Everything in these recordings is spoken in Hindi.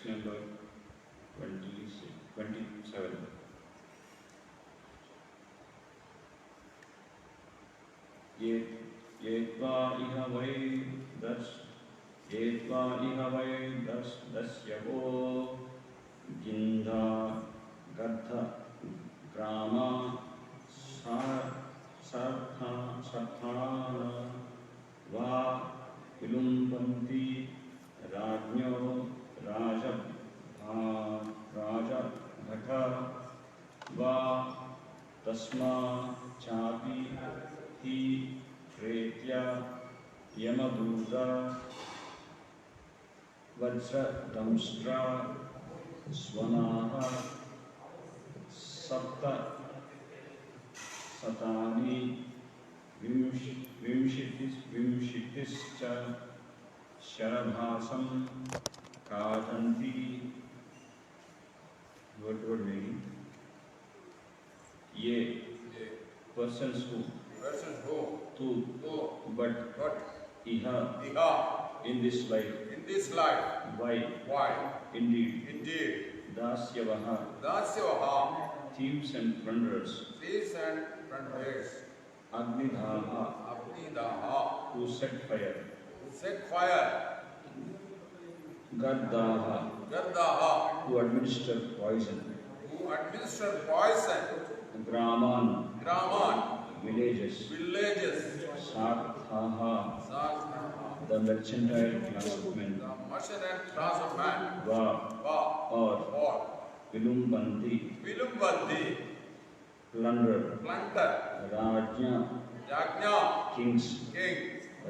number 27. Yetva iha vai dasyavo ginda gatha grama sarthana va vilumpanti rajnyo raja bhata va tasma chapi hi pretya yamaduta vajra damstra swanaha sapta satani vimshitischa sharabhasam kadanti. Word meaning. Ye persons who tu but iha in this life why indeed dasyavaha thieves and plunderers Agnidaha who set fire Gaddaha who administer poison Graman villages Sarthaha the mercantile class of men Va or Vilumbanti plunder Rajna kings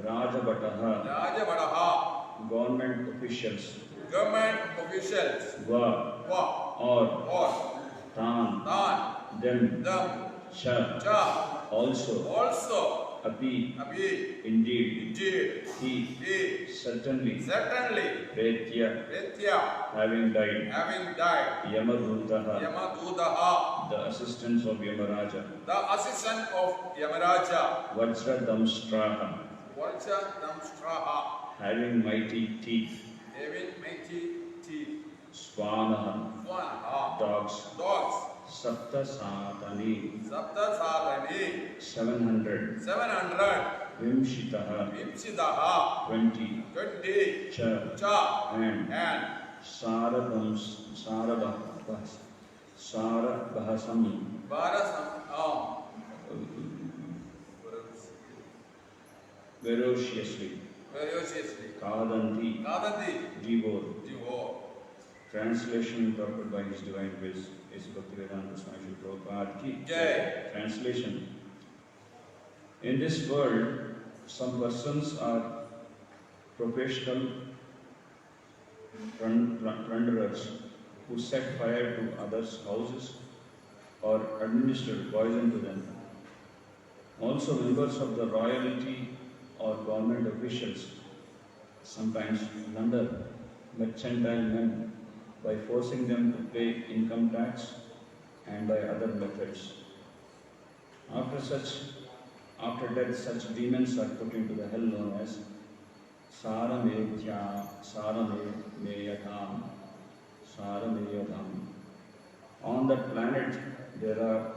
Rajabataha government officials Va or Tan them Cha also Api indeed he certainly Pretya having died Yamadutaha the assistants of Yamaraja Vajra Damstraha having mighty teeth Swanaha dogs Sapta Satani 700 Vimshitaha 20 Cha and Sarabhasam ferociously Kadanti devour. Translation interpreted by His Divine Grace is Bhaktivedanta Swami Srila Prabhupada ki Jai. Translation. In this world, some persons are professional plunderers who set fire to others' houses or administer poison to them. Also, members of the royalty or government officials sometimes plunder mercantile men by forcing them to pay income tax and by other methods. After death, such demons are put into the hell known as Sarameyatham. On that planet, there are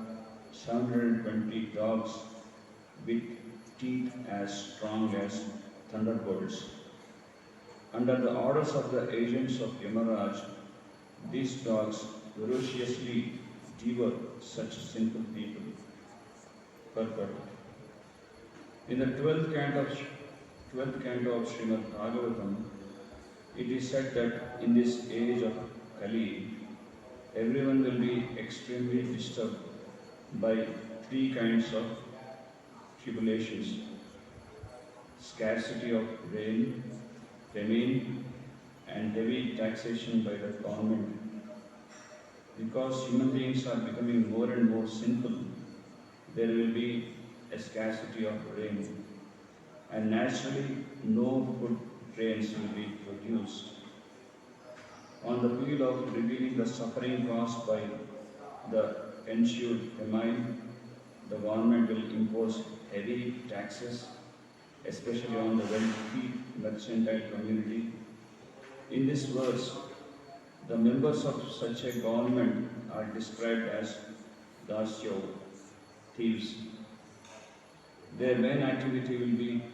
720 dogs with teeth as strong as thunderbolts. Under the orders of the agents of Yamaraj, these dogs ferociously devour such sinful people. Purport. In the 12th canto of Srimad Bhagavatam, it is said that in this age of Kali, everyone will be extremely disturbed by 3 kinds of tribulations: scarcity of rain, famine, and heavy taxation by the government. Because human beings are becoming more and more sinful, there will be a scarcity of rain, and naturally no food grains will be produced. On the plea of revealing the suffering caused by the ensued famine, the government will impose heavy taxes, especially on the wealthy mercantile community. In this verse, The members of such a government are described as dasyo, thieves. Their main activity will be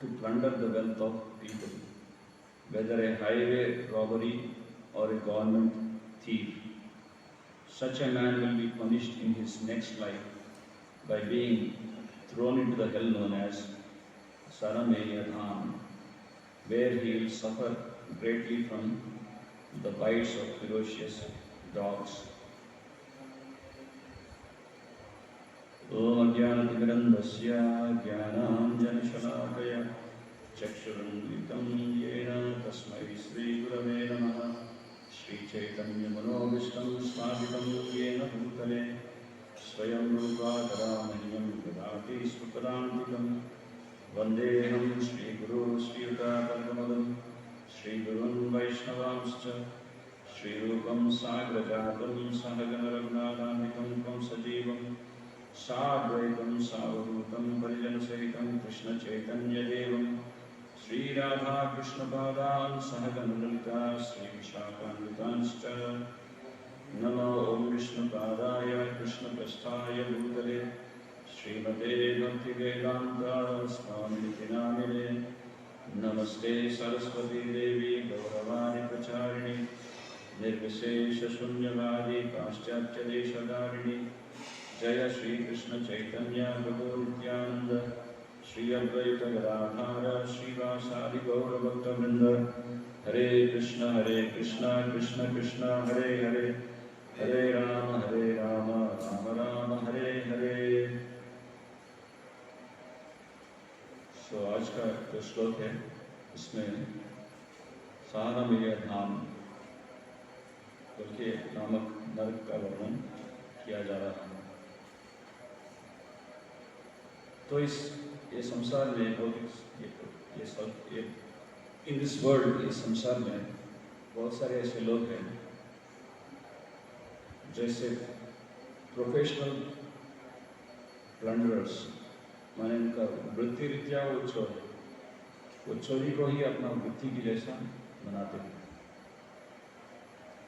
to plunder the wealth of people, whether a highway robbery or a government thief. Such a man will be punished in his next life by being thrown into the hell known as Sarameyadham, where he will suffer greatly from the bites of ferocious dogs. Om Ajnanatirandasya Jnananjanashalakaya Chakshurunvitam Yena Tasmai Sri Gurave Namaha Sri Chaitanya Manobishtam Smagitam Yena Bhutale Swayam Rupa Taramanyam Vidati Supadantikam Vandeham Sri Guru Sri Yuta Padmamadam Sri Gurun Vaishnavamscha Sri Rupam Sagrajatam Sahagana Raghunathanvikam Kam Sajivam Sadvaitam Savadutam Parijan Sahitam Krishna Chaitanya Devam Sri Radha Krishna Padan Sahagana Lalita Sri Vishakhanvitanscha Namo Om Vishnu Padaya Krishna Prasthaya Bhutale Srimate Bhakti Vedanta Swamiti Namine Namaste Saraswati Devi Gauravani Pracharini Nirvishesha Shunyavadi Paschatya Deshadarini Jaya Shri Krishna Chaitanya Prabhu Nityananda Shri Advaita Gadadhara Shri Vasadi Gaura Bhakta Vrinda Hare Krishna Krishna Krishna Hare Hare Hare Rama Rama Rama Hare Hare. So आज का जो श्लोक है इसमें सारमेय धाम बल्कि नामक नरक का वर्णन किया जा रहा है। तो ये संसार में ये इन दिस वर्ल्ड, इस संसार में बहुत सारे ऐसे लोग हैं जैसे प्रोफेशनल प्लंडरर्स, माने उनका वृत्ति रीत्या वो चोरी को ही अपना वृत्ति की जैसा बनाते हैं।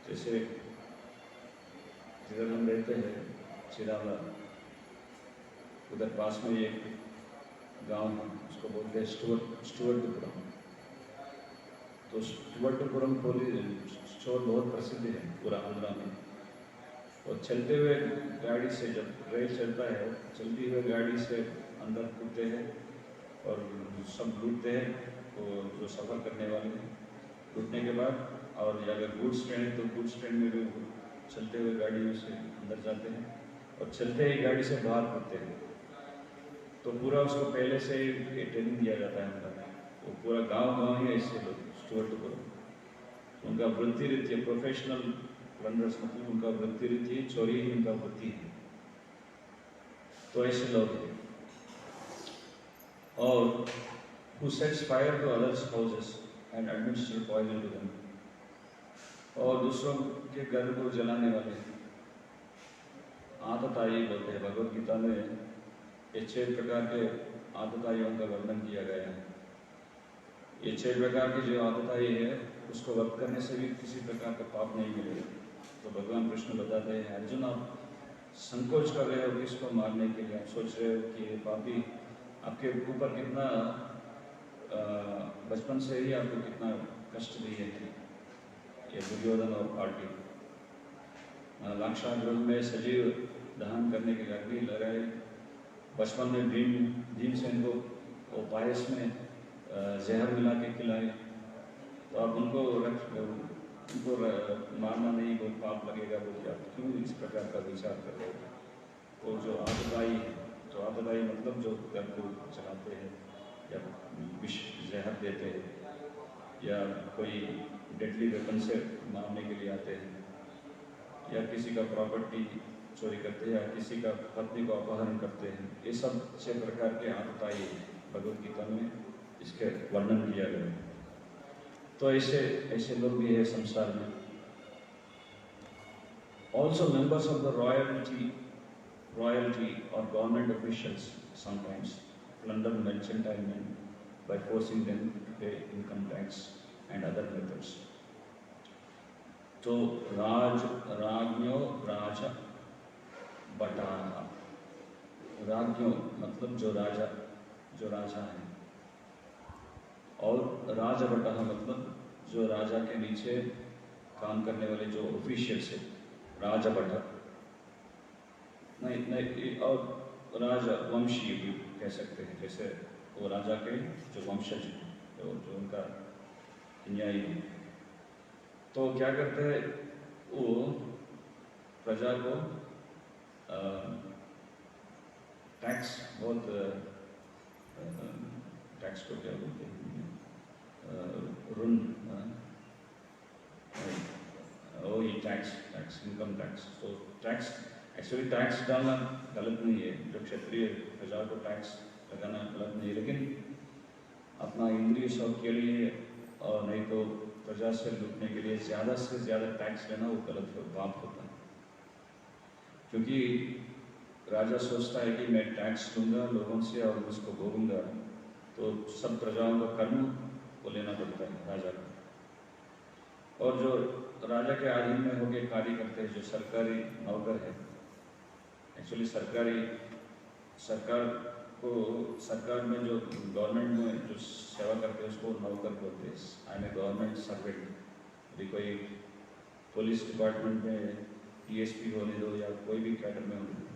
जैसे जिधर हम रहते हैं चिराला, उधर पास में एक गांव है, उसको बोलते हैं स्टुवर्टपुरम। तो स्टुवर्टपुरम स्टोर बहुत प्रसिद्ध है पूरा आंध्रा में। और चलते हुए गाड़ी से, जब रेल चलता है, चलती हुए गाड़ी से अंदर कूदते हैं और सब लूटते हैं, तो जो सफ़र करने वाले हैं लूटने के बाद, और अगर गुड्स ट्रेन है तो गुड्स ट्रेन में भी चलते हुए गाड़ियों से अंदर जाते हैं और चलते ही गाड़ी से बाहर कूदते हैं। तो पूरा उसको पहले से ही ट्रेनिंग दिया जाता है अंदर। वो पूरा गांव ही ऐसे लोग स्टुवर्टपुरम, उनका वृत्ति रीति है प्रोफेशनल प्लंडर्स, मतलब उनका वृत्ति रीति है, चोरी ही उनका वृत्ति है। तो ऐसे लोग हैं। और who sets fire to others' houses and administers poison to them, और दूसरों के घर को जलाने वाले आतताई बोलते हैं। भगवद गीता में ये 6 प्रकार के आतताइयों का वर्णन किया गया है। ये 6 प्रकार की जो आतताई है उसको वक्त करने से भी किसी प्रकार का पाप नहीं मिलेगा। तो भगवान कृष्ण बताते हैं, अर्जुन आप संकोच कर रहे हो किसको मारने के लिए, आप सोच रहे हो कि ये पापी आपके ऊपर कितना बचपन से ही आपको कितना कष्ट दिए थे, ये दुर्योधन और पार्टी। लाक्षागृह में सजीव दहन करने के लिए अग्नि लगाए। बचपन में भीमसेन को वो पायस में जहर मिला के खिलाए। तो आप उनको मारना नहीं, कोई पाप लगेगा, बोलिए आप क्यों इस प्रकार का विचार कर रहे हो। तो जो आतताई मतलब जो घर को चलाते हैं या विष जहर देते हैं या कोई डेडली वेपन से मारने के लिए आते हैं या किसी का प्रॉपर्टी चोरी करते हैं या किसी का पत्नी को अपहरण करते हैं, ये सब 6 प्रकार के आतताई भगवद गीता में इसके वर्णन किया गया है। तो ऐसे लोग भी है संसार में। Also members of the royalty or government officials sometimes plunder mercantile men by forcing them to pay income tax and other methods. तो राज्ञो राज बटाह, राज्ञो मतलब जो राजा है, और राजभट्टः मतलब जो राजा के नीचे काम करने वाले जो ऑफिशियल्स है, राजभट्ट। नहीं, और राजवंशी भी कह सकते हैं, जैसे वो राजा के जो वंशज हैं, जो उनका न्यायी है। तो क्या करते हैं वो, प्रजा को टैक्स बहुत टैक्स को क्या बोलते हैं, ऋण, वही टैक्स इनकम टैक्स। तो टैक्स एक्चुअली टैक्स डालना गलत नहीं है, जो क्षत्रिय प्रजा को टैक्स लगाना गलत नहीं है, लेकिन अपना इंद्रिय शौक के लिए और नहीं तो प्रजा से लूटने के लिए ज़्यादा से ज़्यादा टैक्स लेना वो गलत बात होता है। क्योंकि राजा सोचता है कि मैं टैक्स लूँगा लोगों से और उसको भोगूंगा, तो सब प्रजाओं का कर्म को लेना पड़ता है राजा को। और जो राजा के अधीन में होकर कार्य करते हैं, जो सरकारी नौकर है, एक्चुअली सरकार में जो गवर्नमेंट में जो सेवा करते हैं उसको नौकर बोलते हैं। I am a government servant. अभी कोई पुलिस डिपार्टमेंट में DSP होने दो या कोई भी कैडर में होने दो,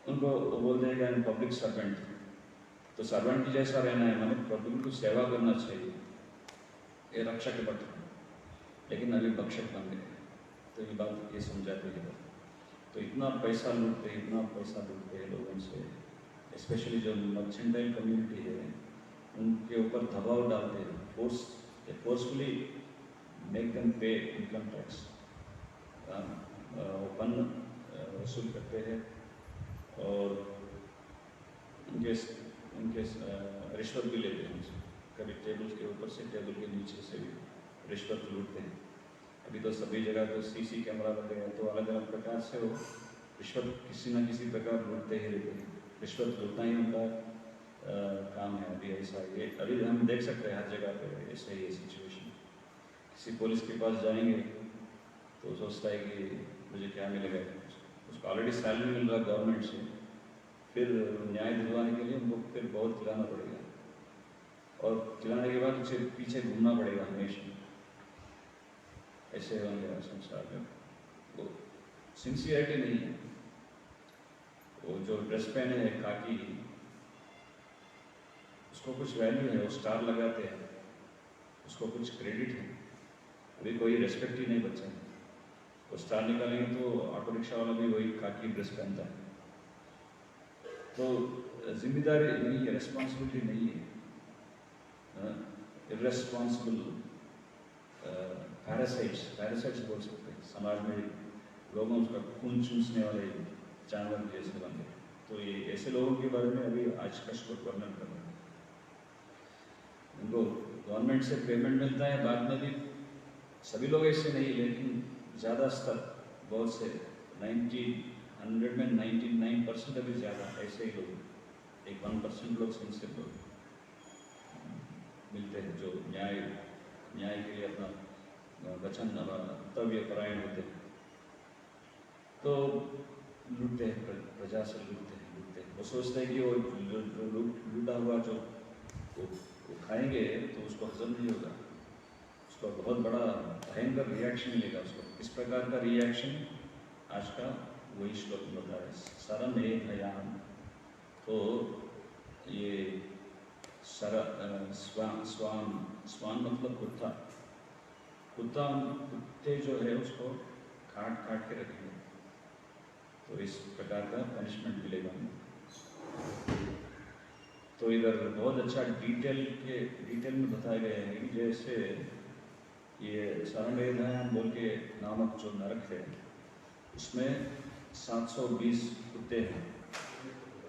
उनको वो बोलते हैं कि आई एम पब्लिक सर्वेंट। तो सर्वेंट की जैसा रहना है, माने पब्लिक को सेवा करना चाहिए, ये रक्षक पट। लेकिन अभी भक्षक बन गए, तो ये बात ये समझाते हैं। तो इतना पैसा लूटते हैं लोगों से, स्पेशली जो मर्चेंटाइल कम्युनिटी है उनके ऊपर दबाव डालते हैं, फोर्सफुली मेक देम पे इनकम टैक्स, वन वसूल करते हैं। और उनके रिश्वत भी लेते हैं, कभी टेबल के ऊपर से, टेबल के नीचे से भी रिश्वत लूटते हैं। अभी तो सभी जगह तो CC कैमरा लगे हैं, तो अलग अलग प्रकार से वो रिश्वत किसी न किसी प्रकार लूटते ही रहते हैं। रिश्वत लूटना ही उनका काम है। अभी ऐसा ये अभी हम देख सकते हैं हर जगह पे ऐसा ही है सिचुएशन। किसी पुलिस के पास जाएंगे तो सोचता है कि मुझे क्या मिलेगा, उसको ऑलरेडी सैलरी मिल रहा गवर्नमेंट से, फिर न्याय दिलवाने के लिए उनको फिर बहुत चिल्लाना पड़ेगा, और चिल्लाने के बाद उसे पीछे घूमना पड़ेगा हमेशा। ऐसे हो गया संसार में। वो सिंसियरिटी नहीं है। वो जो ड्रेस पहने हैं खाकी, उसको कुछ वैल्यू है, वो स्टार लगाते हैं, उसको कुछ क्रेडिट है। अभी कोई रेस्पेक्ट ही नहीं बचा है। वो स्टार निकालेंगे तो ऑटो रिक्शा वाला भी वही खाकी ड्रेस पहनता है। तो जिम्मेदारी नहीं है, रिस्पॉन्सिबिलिटी नहीं है। इर्रेस्पॉन्सिबल पैरासाइट्स बोल सकते हैं। समाज में लोगों उसका खून चूसने वाले जानवर जैसे बन गए। तो ये ऐसे लोगों के बारे में अभी आज का श्लोक वर्णन कर रहे हैं। उनको गवर्नमेंट से पेमेंट मिलता है, बाद में भी सभी लोग ऐसे नहीं, लेकिन ज़्यादा स्तर बहुत से 100 में 99% अभी ज़्यादा ऐसे ही लोग, एक 1% लोग सिंसियर लोग मिलते हैं जो न्याय के लिए अपना वचन कर्तव्य परायण होते हैं। तो लूटते हैं, प्रजा से लूटते हैं। वो सोचते हैं कि वो लूटा हुआ जो वो खाएंगे तो उसको हजम नहीं होगा, उसको बहुत बड़ा भयंकर रिएक्शन मिलेगा उसको। इस प्रकार का रिएक्शन आज का वही श्लोक में बता रहे। सरम हे भयान। तो ये स्वान मतलब कुत्ते जो है उसको काट के रखेंगे, तो इस प्रकार का पनिशमेंट मिलेगा। तो इधर बहुत अच्छा डिटेल में बताया गया है कि जैसे ये सरमेधायाम बोल के नामक जो नरक है, उसमें 720 कुत्ते हैं।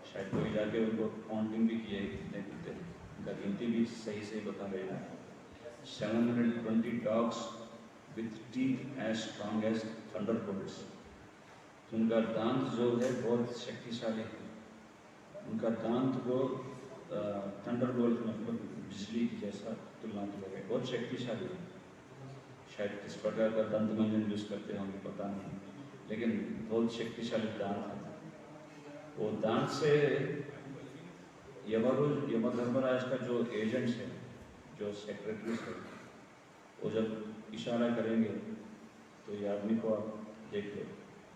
शायद कोई जाके उनको काउंटिंग भी किया है कितने कुत्ते हैं, उनका गिनती भी सही बता रहे हैं। 720 dogs with teeth as strong as thunderbolts. उनका दांत जो है बहुत शक्तिशाली है। उनका दांत को थंडरबोल्ट मतलब बिजली की जैसा तुलना किया गया, बहुत शक्तिशाली है। शायद किस प्रकार का दंत मंजन यूज करते होंगे पता नहीं, लेकिन बहुत शक्तिशाली दांत है। वो दांत से यमधर्मराज का जो एजेंट्स है, जो सेक्रेटरीज है, वो जब इशारा करेंगे तो ये आदमी को आप देख लो,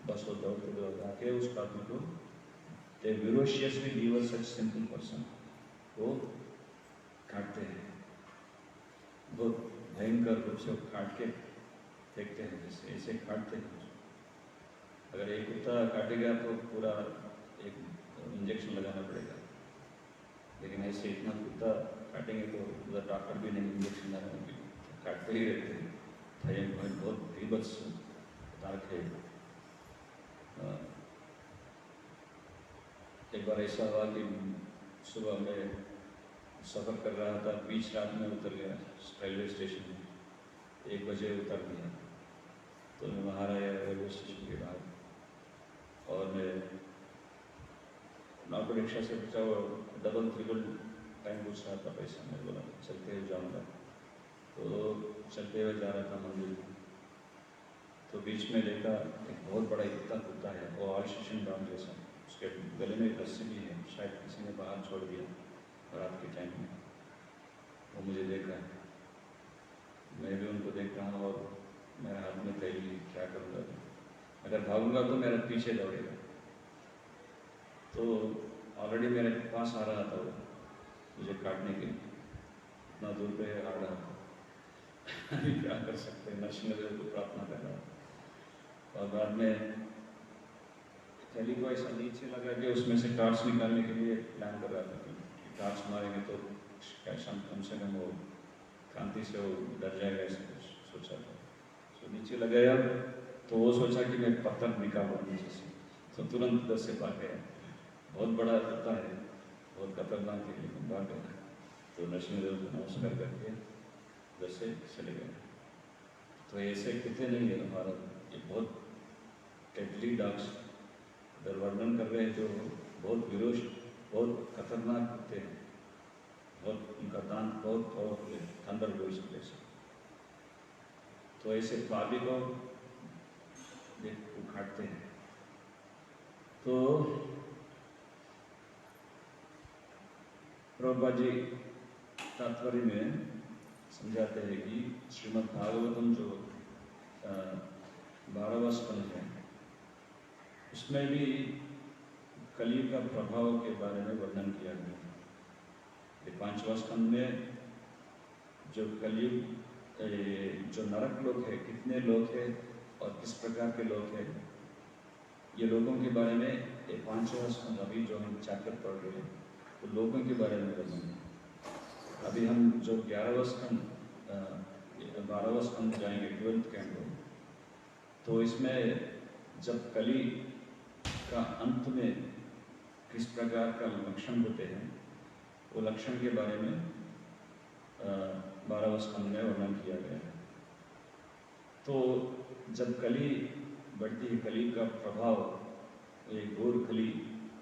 बस वो दौड़ते दौड़ते आके उस आदमी को दे विरोशियसली लीव सच सिंपल पर्सन, वो काटते हैं, बहुत भयंकर रूप से वो काट के फेंकते हैं, जैसे ऐसे काटते हैं। अगर एक कुत्ता काटेगा तो पूरा एक इंजेक्शन लगाना पड़ेगा, लेकिन ऐसे इतना कुत्ता काटेंगे तो उधर डॉक्टर भी नहीं इंजेक्शन लगाएंगे, काटते ही रहते हैं। भयंकर बहुत बीभत्स तारक है। एक बार ऐसा हुआ कि सुबह में सफ़र कर रहा था, बीच रात में उतर गया रेलवे स्टेशन में, 1 बजे उतर गया, तो मैं बाहर आया रेलवे स्टेशन के बाहर, और मैं ऑटो रिक्शा से बचा वो डबल ट्रिपल टाइम पूछ रहा था पैसा, मैं बोला चलते हुए जाऊँगा, तो चलते हुए जा रहा था मंदिर, तो बीच में देखा एक बहुत बड़ा इतना कुत्ता है, वो ऑल स्टेशन डॉग जैसा, उसके गले में रस्सी भी है, शायद किसी ने बाहर छोड़ दिया रात के टाइम में। वो मुझे देख रहा है, मैं भी उनको देख रहा हूँ, और मेरे हाथ में थैली, क्या करूँगा, अगर भागूंगा तो मेरे पीछे दौड़ेगा, तो ऑलरेडी मेरे पास आ रहा था वो मुझे काटने के लिए, इतना दूर पे आ रहा था। क्या कर सकते हैं, नरसिंह देव को प्रार्थना कर रहा था, और बाद में थैली को ऐसा नीचे लगा के उसमें से टॉर्च निकालने के लिए प्लान कर रहा था कि टॉर्च मारेंगे तो कम से कम वो कांति से वो डर जाएगा, ऐसे कुछ सोचा था। तो नीचे लगाया तो वो सोचा कि मैं पत्थर निकालूँ नीचे से, तो तुरंत उधर से भाग गया। बहुत बड़ा कुत्ता है, बहुत खतरनाक है, लेकिन भाग गया। तो नरसिंहदेव को नमस्कार करके उधर से चले गए। तो ऐसे कितने नहीं है हमारा, ये बहुत डेडली डॉग्स इधर वर्णन कर रहे हैं, जो बहुत विरोश, बहुत खतरनाक कुत्ते हैं, बहुत उनका दांत बहुत पावरफुल है, थंडर बोल्स जैसे। तो ऐसे पापी को उखाड़ते हैं। तो प्रभुपाद जी तात्पर्य में समझाते हैं कि श्रीमद् भागवतम जो 12वां स्कंद है, उसमें भी कलयुग का प्रभाव के बारे में वर्णन किया गया है। 5वां स्कंद में जो कलयुग, जो नरक लोग है, कितने लोग हैं और किस प्रकार के लोग हैं, ये लोगों के बारे में ये 5वां स्कंद अभी जो हम चैप्टर पढ़ रहे हैं, तो लोगों के बारे में वर्णन है। अभी हम जो 11वां स्कंद 12वां स्कंद जाएंगे, 12th कैंडो, तो इसमें जब कली का अंत में किस प्रकार का लक्षण होते हैं, वो लक्षण के बारे में 12वां स्कंद में वर्णन किया गया है। तो जब कली बढ़ती है, कली का प्रभाव, ये घोर कली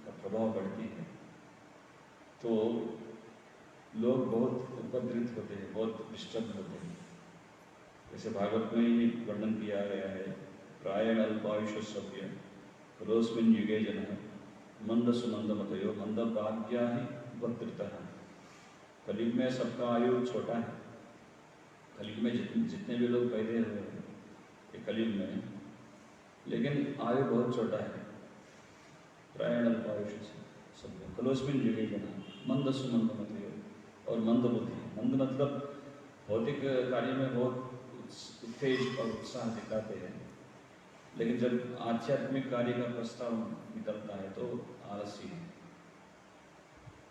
का प्रभाव बढ़ती है, तो लोग बहुत उपद्रवित होते हैं, बहुत डिस्टर्ब होते हैं। जैसे भागवत में ही वर्णन किया गया है, प्रायण अल्पायुष सभ्य रोस्मिन युगे जनः मंद सुमंद मतयो मंद भाग्या ही उपद्रतः। कलयुग में सबका आयु छोटा है, कलयुग में जितने भी लोग पैदा हुए हैं ये कलयुग में, लेकिन आयु बहुत छोटा है। प्रायण अल्पायुष सभ्य कलोस्मिन युगे जनः मंद सुमंद मतयो, और मंद बुद्धि, मंद मतलब भौतिक कार्य में बहुत उत्तेज और उत्साह दिखाते हैं, लेकिन जब आध्यात्मिक कार्य का प्रस्ताव निकलता है तो आलसी है,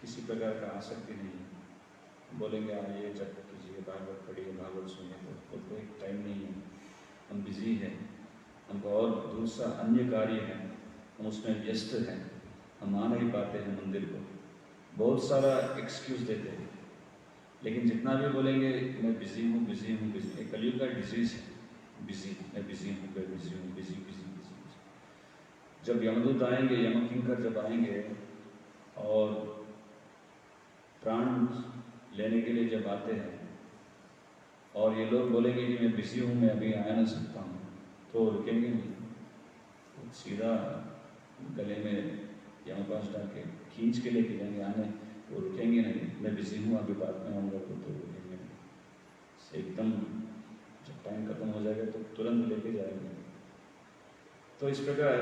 किसी प्रकार का आसक्ति नहीं है। बोलेंगे आइए जब कीजिए, भागवत पढ़िए, भागवत सुनिए, तो कोई टाइम नहीं है, हम बिजी हैं, हमको और दूसरा अन्य कार्य है, हम उसमें व्यस्त हैं, हम आ नहीं पाते हैं मंदिर को, बहुत सारा एक्सक्यूज देते हैं। लेकिन जितना भी बोलेंगे मैं बिजी हूँ, बिजी हूँ, बिजी, कलयुग का डिजीज है, बिजी, मैं बिजी हूँ, मैं बिजी हूँ, बिजी बिजी बिजी। जब यमदूत आएंगे, यमकिंकर जब आएंगे और प्राण लेने के लिए जब आते हैं, और ये लोग बोलेंगे कि मैं बिजी हूँ, मैं अभी आ नहीं सकता हूँ, तो रुकेंगे नहीं, सीधा गले में यमपास डाल के खींच के लेके जाएंगे आने, वो रुकेंगे नहीं, मैं बिजी हूँ अभी बाद में आऊँगा, तो रुकेंगे नहीं, एकदम जब टाइम खत्म हो जाएगा तो तुरंत लेके जाएंगे। तो इस प्रकार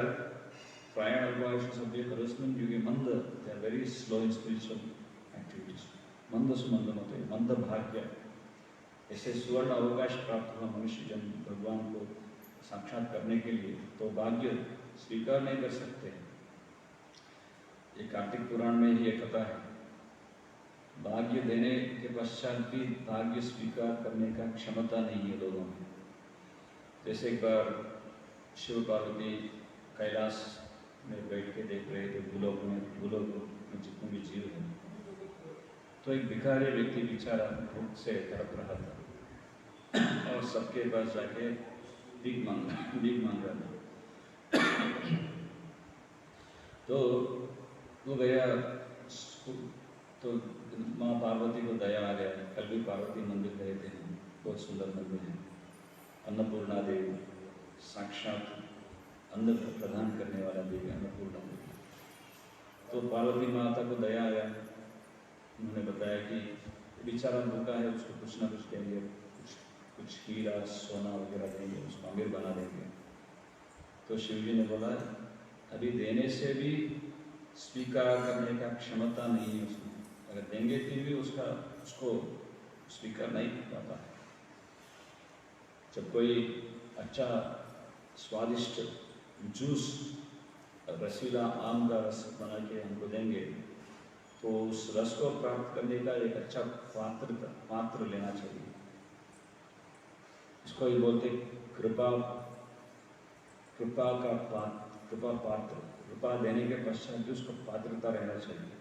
प्रायण अल्पायुष सभ्य करस्मिन् युगे मंद, they are very slow in spiritual activities, मंद सुमंद मत, मंद भाग्य, ऐसे सुवर्ण अवकाश प्राप्त हुआ मनुष्य जन भगवान को साक्षात करने के लिए, तो भाग्य स्वीकार नहीं कर सकते। ये कार्तिक पुराण में ही एक कथा है, भाग्य देने के पश्चात भी भाग्य स्वीकार करने का क्षमता नहीं है लोगों में। जैसे एक बार शिव पार्वती कैलाश में बैठ के देख रहे थे भूलोक में जितने भी जीव हैं, तो एक भिखारी व्यक्ति बेचारा भूख से तड़प रहा था और सबके पास जाके भीख मांग रहा था। तो वो गया, तो माँ पार्वती को दया आ गया। कल भी पार्वती मंदिर गए थे, बहुत सुंदर मंदिर है, अन्नपूर्णा देवी, साक्षात अन्न प्रदान करने वाला देवी अन्नपूर्णा देवी। तो पार्वती माता को दया आया, उन्होंने बताया कि बेचारा भूखा है, उसको कुछ ना कुछ देंगे, कुछ हीरा सोना वगैरह देंगे, उसको अमीर बना देंगे। तो शिवजी ने बोला अभी देने से भी स्वीकार करने का क्षमता नहीं है उसमें, अगर देंगे फिर भी उसको स्वीकार नहीं कर पाता है। जब कोई अच्छा स्वादिष्ट जूस, रसीला आम का रस बना के हमको देंगे, तो उस रस को प्राप्त करने का एक अच्छा पात्र लेना चाहिए। इसको ही बोलते कृपा पात्र। कृपा देने के पश्चात भी उसको पात्रता रहना चाहिए।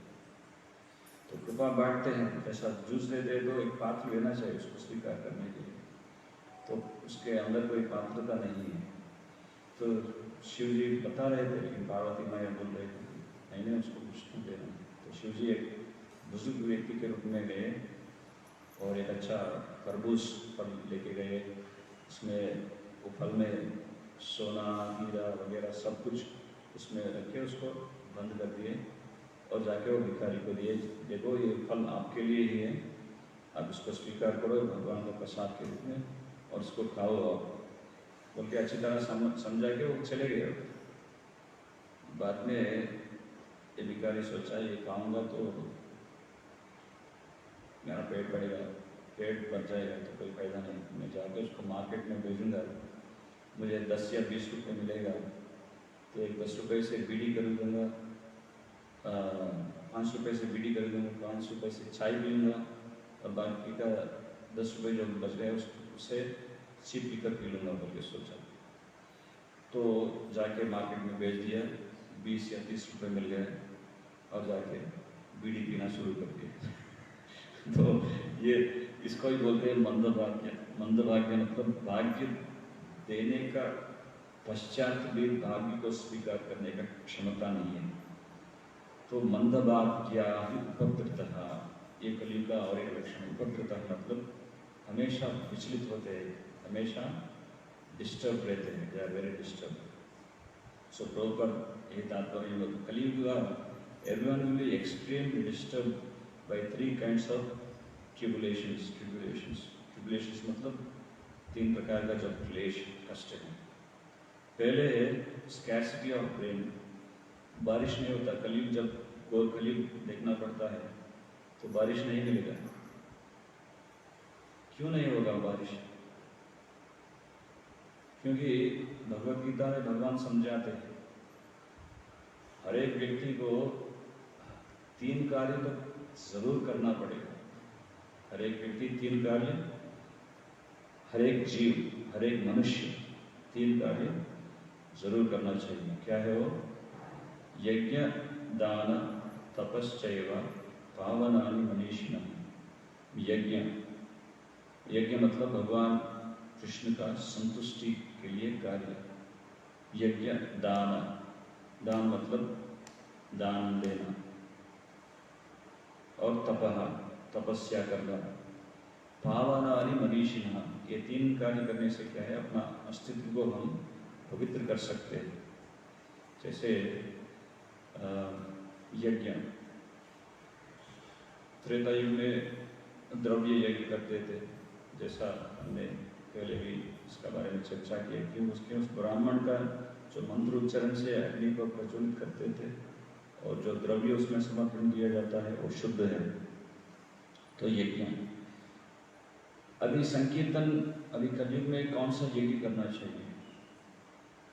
तो कृपा बांटते हैं, ऐसा जूस दे दे तो एक पात्र लेना चाहिए उसको स्वीकार करने के लिए, तो उसके अंदर कोई पात्रता नहीं है। तो शिव जी बता रहे थे, लेकिन पार्वती माया बोल रहे थे नहीं उसको कुछ नहीं देना। तो शिव जी एक बुजुर्ग व्यक्ति के रूप में गए और एक अच्छा खरबूज फल लेके गए, उसमें वो फल में सोना हीरा वगैरह सब कुछ उसमें रखे, उसको बंद कर दिए और जाके वो भिखारी को दिए, देखो ये फल आपके लिए ही है, आप इसको स्वीकार करो भगवान का प्रसाद के रूप में और इसको खाओ। और बोल के अच्छी तरह समझा के वो चले गए। बाद में ये भिखारी सोचा ये खाऊंगा तो मेरा पेट बढ़ेगा, पेट बढ़ जाएगा तो कोई फायदा नहीं, मैं जाकर उसको मार्केट में भेजूँगा, मुझे 10 या 20 रुपये मिलेगा, तो एक 10 रुपये से बीड़ी खरीदूँगा, 5 रुपये से बीड़ी खरीदूँगा, 5 रुपये से चाय पीऊँगा और बाकी का 10 रुपये जो बच गए उससे चीप लिकर पी लूँगा बोल के सोचा। तो जाके मार्केट में बेच दिया, 20 या 30 रुपये मिल गए और जाके बीड़ी पीना शुरू कर दिया। तो ये इसको ही बोलते हैं मंदभाग्य। मंदभाग्य मतलब भाग्य देने का पश्चात भी भाग्य को स्वीकार करने का क्षमता नहीं है। तो मंदभाग्या उपद्रतः, ये कलियुग का और एक लक्षण। उपद्रतः मतलब हमेशा विचलित होते हैं, हमेशा डिस्टर्ब रहते हैं, they are very disturb. So proper ये तात्पर्य कलियुग का everyone will be extremely disturb by 3 kinds of tribulations मतलब 3 प्रकार का जो क्लेश कष्ट है। पहले है स्कैर्सिटी ऑफ रेन, बारिश नहीं होता। कलियुग जब कलियुग देखना पड़ता है तो बारिश नहीं मिलेगा। क्यों नहीं होगा बारिश? क्योंकि भगवत गीता में भगवान समझाते हैं हर एक व्यक्ति को 3 कार्य तो जरूर करना पड़ेगा। हर एक व्यक्ति 3 कार्य, हर एक जीव, हर एक मनुष्य 3 कार्य जरूर करना चाहिए। क्या है वो? यज्ञ दान तपश्चैव पावनानि मनीषिणः। यज्ञ मतलब भगवान कृष्ण का संतुष्टि के लिए कार्य। यज्ञ दान मतलब दान देना, और तपस्या करना। पावनानि मनीषिणः, ये 3 कार्य करने से क्या है, अपना अस्तित्व को हम पवित्र कर सकते हैं। जैसे यज्ञ, त्रेता युग में द्रव्य यज्ञ करते थे, जैसा हमने पहले भी इसका बारे में चर्चा की कि उसके उस ब्राह्मण का जो मंत्र उच्चारण से अग्नि को प्रज्वलित करते थे और जो द्रव्य उसमें समर्पण किया जाता है वो शुद्ध है, तो यज्ञ। अभी संकीर्तन, अभी कलयुग में कौन सा यज्ञ करना चाहिए?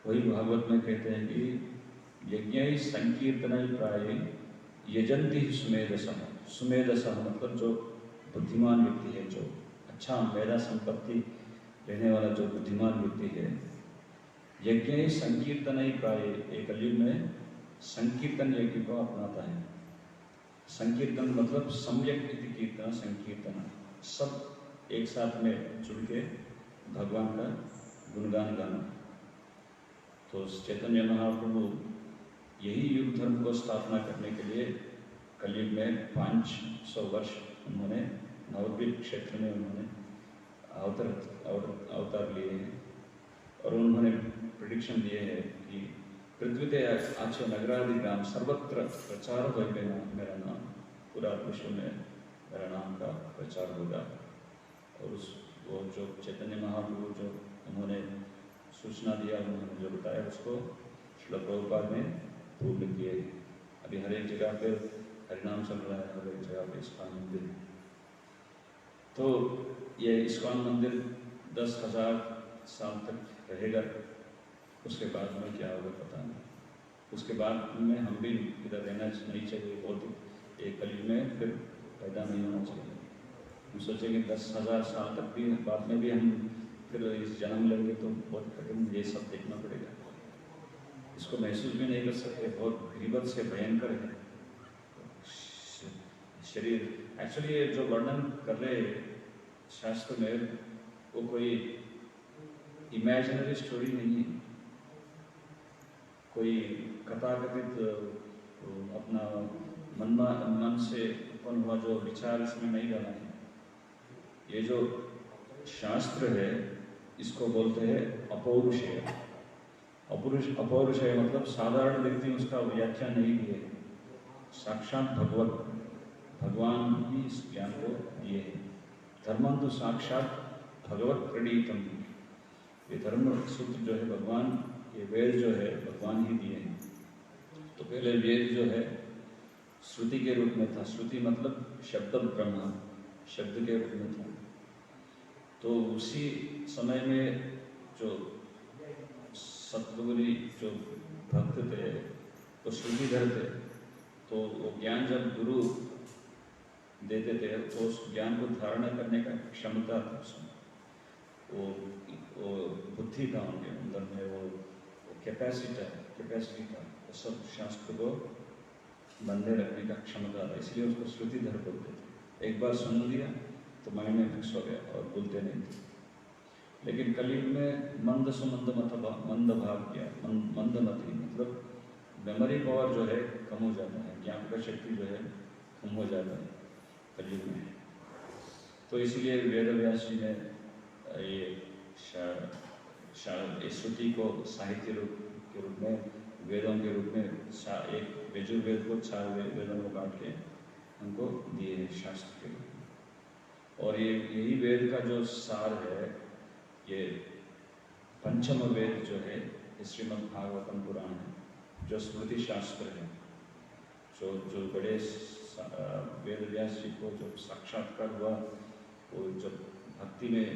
वही भागवत में कहते हैं कि यज्ञ संकीर्तन प्राय यजंती सुमेधसः। सुमेधसः मतलब जो बुद्धिमान व्यक्ति है, जो अच्छा मेधा संपत्ति रहने वाला जो बुद्धिमान व्यक्ति है, यज्ञ संकीर्तन प्राय, एक कलयुग में संकीर्तन यज्ञ को अपनाता है। संकीर्तन मतलब सम्यक इति कीर्तन, संकीर्तन, सब एक साथ में जुड़ के भगवान का गुणगान गाना। तो चैतन्य महाप्रभु यही युग धर्म को स्थापना करने के लिए कलयुग में 500 वर्ष उन्होंने नवद्वीप क्षेत्र में उन्होंने अवतार लिए हैं और उन्होंने प्रेडिक्शन दिए हैं कि पृथ्वी ते आचे नगरादि ग्राम सर्वत्र प्रचार हो गया, मेरा नाम पूरा विश्व में मेरा नाम का प्रचार होगा। और उस वो जो चैतन्य महाप्रभु जो उन्होंने सूचना दिया, उन्होंने जो बताया, उसको श्रील प्रभुपाद ने पूर्ण किए। अभी हर एक जगह पे हरिनाम चल रहा है, हर एक जगह पे इस्कॉन मंदिर। तो ये इस्कॉन मंदिर 10,000 साल तक रहेगा, उसके बाद में क्या होगा पता नहीं। उसके बाद में हम भी इधर रहना नहीं चाहिए, बहुत एक कलयुग में फिर पैदा नहीं होना चाहिए। हम सोचेंगे 10,000 साल तक भी बाद में भी हम फिर इस जन्म लेंगे तो बहुत कठिन ये सब देखना पड़ेगा, इसको महसूस भी नहीं कर सकते, बहुत गरीबत से भयंकर है शरीर। एक्चुअली ये जो वर्णन कर रहे शास्त्र में वो कोई इमेजिनरी स्टोरी नहीं है, कोई कथाकथित अपना मन से उत्पन्न हुआ जो विचार इसमें नहीं डाला है। ये जो शास्त्र है इसको बोलते हैं अपौरुषेय। अपौरुषेय मतलब साधारण व्यक्ति उसका व्याख्या नहीं दिए, साक्षात भगवान ही इस ज्ञान को दिए हैं। धर्मं तो साक्षात भगवत प्रणीतम, ये धर्म सूत्र जो है भगवान, ये वेद जो है भगवान ही दिए हैं। तो पहले वेद जो है श्रुति के रूप में था, श्रुति मतलब शब्द ब्रह्म, शब्द के रूप में था। तो उसी समय में जो सतगुरु जो भक्त थे वो श्रुतिधर थे, तो वो ज्ञान जब गुरु देते थे तो उस ज्ञान को धारणा करने का क्षमता था उसमें, वो बुद्धि था उनके अंदर में, वो कैपेसिटी था, वो सब शास्त्र को बंधे रखने का क्षमता था, इसलिए उसको श्रुतिधर बोलते थे। एक बार सुन लिया तो माइंड में फिक्स हो गया और भूलते नहीं थे। लेकिन कलयुग में मंद भाग्य मंदमति मतलब मेमोरी पावर जो है कम हो जाता है, ज्ञापक शक्ति जो है कम हो जाता है कलयुग में। तो इसलिए वेद व्यास जी ने ये श्रुति को साहित्य के रूप में, वेदों के रूप में एक यजुर्वेद को 4 वेदों में बांट के हमको दिए हैं शास्त्र के रूप में। और ये यही वेद का जो सार है, ये पंचम वेद जो है श्रीमद् भागवतम पुराण है, जो स्मृति शास्त्र है, जो बड़े वेद व्यास जी को जो साक्षात्कार हुआ, वो जब भक्ति में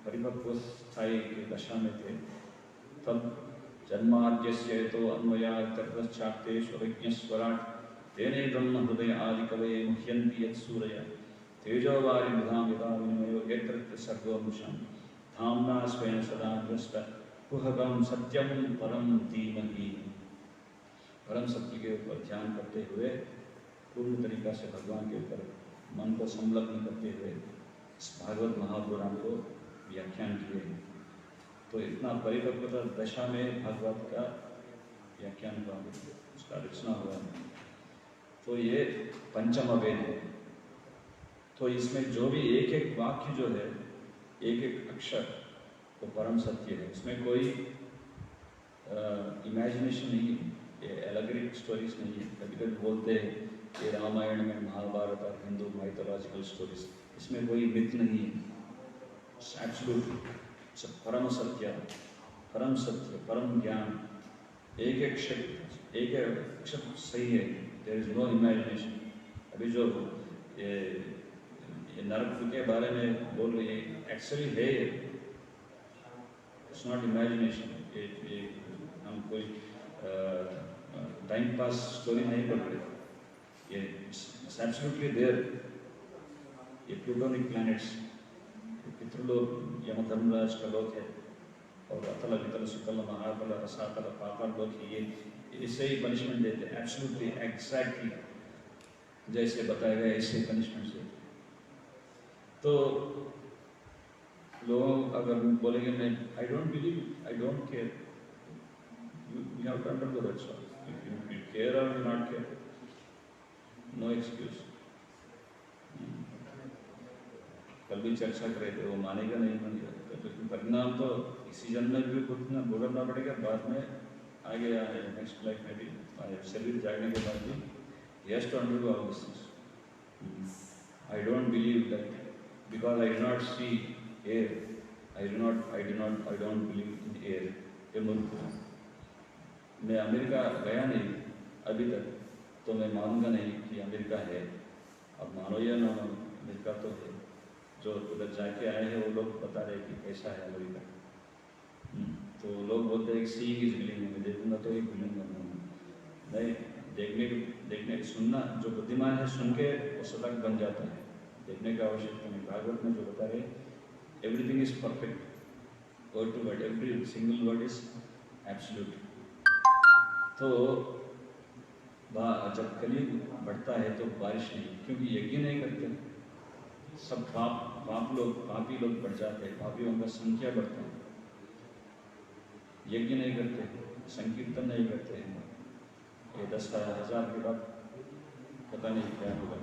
परिपक्व स्थायी की दशा में थे, तब जन्माद्यस्य तो अन्वयात्तरश्चाप्तेषु अभिज्ञस्वराट् तेने ब्रह्म हृदय आदि कवये मुह्यन्ति यत्सूरय तेजोवारि मृधां यथा विनिमयो यत्र सर्वमूषं धाम्ना स्वेन सदा निरस्तकुहकं सत्यं परम धीमहि। परम सत्य के ऊपर ध्यान करते हुए पूर्ण तरीका से भगवान के ऊपर मन को संलग्न करते हुए इस भागवत महापुराण को व्याख्यान किए। तो इतना परिपक्वता दशा में भागवत का व्याख्यान हुआ, उसका रचना हुआ। तो ये पंचम वेद है। तो इसमें जो भी एक एक वाक्य जो है, एक एक अक्षर, वो परम सत्य है। इसमें कोई इमेजिनेशन नहीं है, ये एलेगोरिक स्टोरीज नहीं है। कभी कभी बोलते हैं कि रामायण में, महाभारत और हिंदू माइथोलॉजिकल स्टोरीज, इसमें कोई मिथ नहीं है। एब्सोल्युटली परम सत्य, परम सत्य, परम ज्ञान, एक एक शब्द, एक एक अक्षर सही है। There is no imagination. अभी जो ये नरक के बारे में बोल रहे हैं, एक्चुअली है, इट्स नॉट इमेजिनेशन। ये हम कोई टाइम पास स्टोरी नहीं पढ़ रहे, ये एब्सोल्युटली देयर। ये प्लूटोनिक प्लैनेट्स, पितृलोक, यम धर्मराज का लोक है, और अतल वितल सुतल महातल रसातल पाताल लोक है। ये इससे ही पनिशमेंट देते हैं, एब्सोल्युटली एग्जैक्टली जैसे बताया गया ऐसे पनिशमेंट देते हैं। तो लोग अगर बोलेंगे मैं I don't believe, I don't care, you have to undergo that sort. If you care और नॉट केयर, नो एक्सक्यूज। कल भी चर्चा कर रहे थे, वो मानेगा नहीं मानेगा, तो परिणाम तो इसी जन्म में भी भुगतना पड़ेगा, बाद में आगे नेक्स्ट लाइफ में भी, शरीर जागने के बाद भी he has to undergo all these things. I don't believe that because I do not see air. I don't believe in air. ये मूर्ख हूँ। मैं अमेरिका गया नहीं अभी तक, तो मैं मानूंगा नहीं कि अमेरिका है। अब मानो या ना मानो, अमेरिका तो है। जो उधर जाके आए हैं वो लोग बता रहे कि कैसा है अमेरिका। तो लोग बोलते हैं सीइंग इज बिलीविंग, मैं देखूंगा तो एक बिलीविंग नहीं। देखने सुनना, जो बुद्धिमान है सुन के वो सतर्क बन जाता है, देखने की आवश्यकता नहीं। भागवत में जो बता रहे, everything is perfect, word to word, every single word is absolute. तो जब कलयुग बढ़ता है तो बारिश नहीं, क्योंकि यज्ञ नहीं करते, सब पापी लोग बढ़ जाते हैं, पापियों का संख्या बढ़ता है। यज्ञ नहीं करते, संकीर्तन नहीं करते हैं, ये 10,000 के बाद पता नहीं क्या होगा।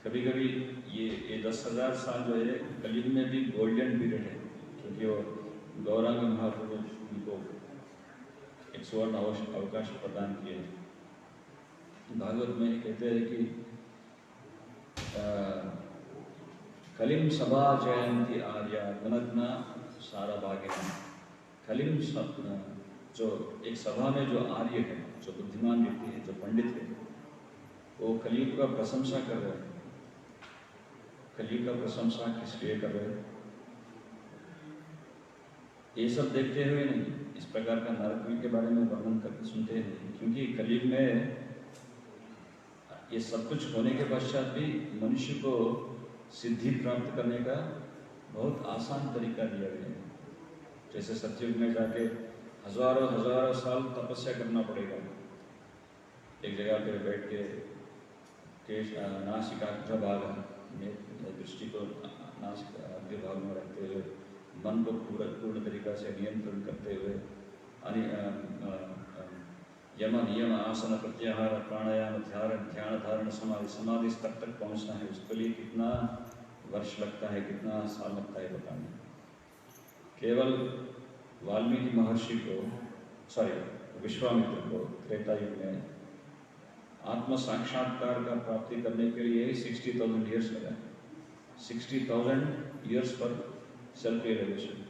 कभी कभी ये 10,000 साल जो है कलयुग में भी गोल्डन पीरियड है, क्योंकि वो गौरांग महाप्रभु उनको एक स्वर्ण अवकाश प्रदान किए हैं। भागवत में कहते हैं कि कलिम सभा जयंती आर्या गुणज्ञा सारा भाग्य। कलिम जो एक सभा में जो आर्य है, जो बुद्धिमान व्यक्ति है, जो पंडित है, वो कलयुग का प्रशंसा कर रहे हैं। कलयुग का प्रशंसा किस लिए कर रहे हैं? ये सब देखते हुए नहीं, इस प्रकार का नरक के बारे में वर्णन करके सुनते नहीं, क्योंकि कलयुग में ये सब कुछ होने के पश्चात भी मनुष्य को सिद्धि प्राप्त करने का बहुत आसान तरीका दिया गया है। जैसे सतयुग में जाके हजारों साल तपस्या करना पड़ेगा, एक जगह पे बैठ के नासिका भाग में दृष्टि को नासिका भाग में रखते हुए, मन को पूर्ण तरीका से नियंत्रण करते हुए, यम नियम आसन प्रत्याहार प्राणायाम ध्यान धारण समाधि स्तर तक पहुंचना है। उसके लिए कितना वर्ष लगता है, कितना साल लगता है बताने। केवल वाल्मीकि महर्षि को विश्वामित्र को त्रेता युग में आत्म साक्षात्कार का प्राप्ति करने के लिए 60,000 ईयर्स लगा। 60,000 ईयर्स पर सेल्फ रियलाइजेशन।